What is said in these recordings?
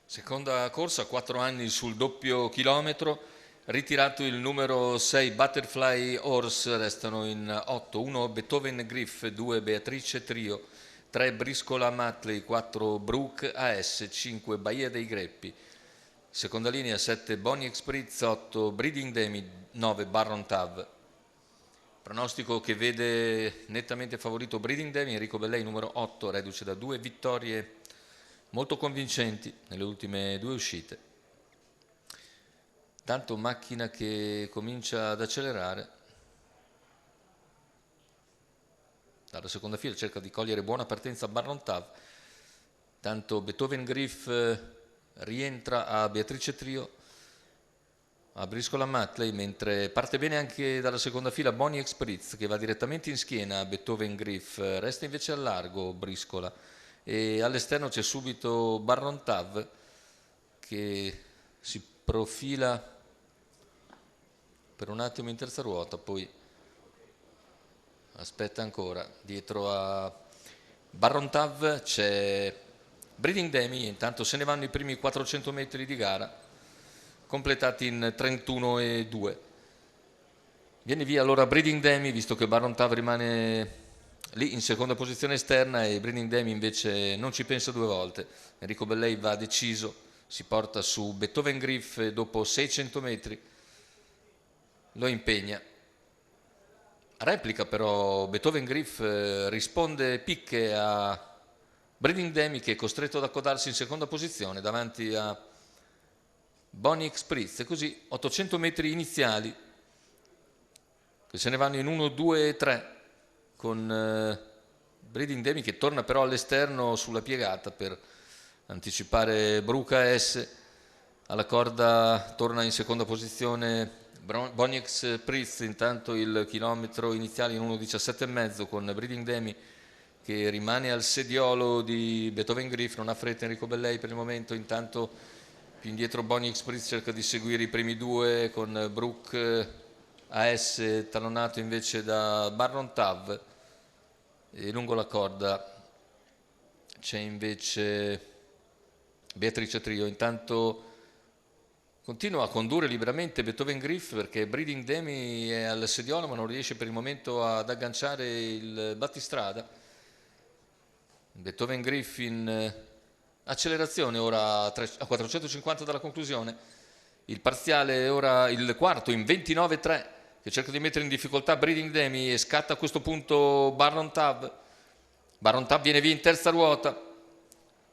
Seconda corsa, 4 anni sul doppio chilometro, ritirato il numero 6 Butterfly Horse, restano in 8, 1 Beethoven Griff, 2 Beatrice Trio, 3 Briscola Matley, 4 Brook AS, 5 Baia dei Greppi. Seconda linea 7 Bonnie Spritz, 8 Breeding Demi, 9 Barron Tav. Pronostico che vede nettamente favorito Breeding Demi, Enrico Bellei numero 8, reduce da 2 vittorie molto convincenti nelle ultime 2 uscite. Tanto macchina che comincia ad accelerare. Dalla seconda fila cerca di cogliere buona partenza Barron Tav. Tanto Beethoven Griff rientra a Beatrice Trio, a Briscola Matley, mentre parte bene anche dalla seconda fila Bonnie Spritz, che va direttamente in schiena a Beethoven Griff. Resta invece al largo Briscola. E all'esterno c'è subito Barron Tav che si profila per un attimo in terza ruota, poi aspetta ancora. Dietro a Barron Tav c'è Breeding Demi, intanto se ne vanno i primi 400 metri di gara, completati in 31,2. Viene via allora Breeding Demi, visto che Barron Tav rimane lì in seconda posizione esterna e Breeding Demi invece non ci pensa 2 volte. Enrico Bellei va deciso, si porta su Beethoven Griff e dopo 600 metri lo impegna. Replica però Beethoven Griff, risponde picche a Breeding Demi, che è costretto ad accodarsi in seconda posizione davanti a Bonnie Spritz. E così 800 metri iniziali che se ne vanno in 1, 2 e 3 con Breeding Demi che torna però all'esterno sulla piegata per anticipare Bruca S. Alla corda torna in seconda posizione Bonnie Spritz, intanto il chilometro iniziale in 1,17,5 con Breeding Demi che rimane al sediolo di Beethoven Griff. Non ha fretta Enrico Bellei per il momento, intanto più indietro Bonnie Spritz cerca di seguire i primi 2 con Brook AS tallonato invece da Barron Tav, e lungo la corda c'è invece Beatrice Trio. Intanto continua a condurre liberamente Beethoven Griff perché Breeding Demi è al sediolo ma non riesce per il momento ad agganciare il battistrada. Beethoven Griff in accelerazione ora a 450 dalla conclusione. Il parziale è ora il quarto in 29,3 che cerca di mettere in difficoltà Breeding Demi e scatta a questo punto Barron Tav. Barron Tav viene via in terza ruota,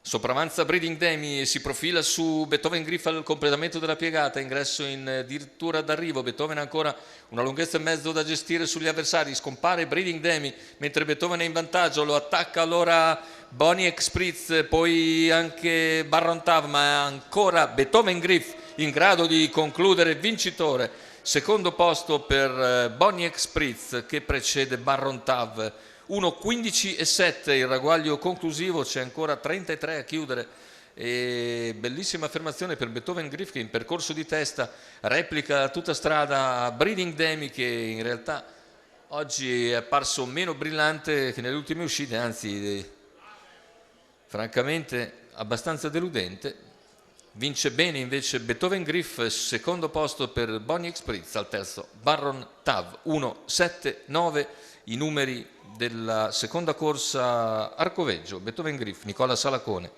sopravanza Breeding Demi e si profila su Beethoven Griff al completamento della piegata, ingresso in dirittura d'arrivo. Beethoven ha ancora una lunghezza e mezzo da gestire sugli avversari, scompare Breeding Demi mentre Beethoven è in vantaggio, lo attacca allora Bonnie Spritz, poi anche Barron Tav, ma ancora Beethoven Griff in grado di concludere vincitore. Secondo posto per Bonnie Spritz che precede Barron Tav, 1,15,7 il ragguaglio conclusivo, c'è ancora 33 a chiudere. E bellissima affermazione per Beethoven Griff che in percorso di testa replica tutta strada Breeding Demi, che in realtà oggi è apparso meno brillante che nelle ultime uscite, anzi francamente abbastanza deludente. Vince bene invece Beethoven Griff, secondo posto per Bonnie Spritz, al terzo Barron Tav, 1,7,9 i numeri della seconda corsa Arcoveggio. Beethoven Griff, Nicola Salacone.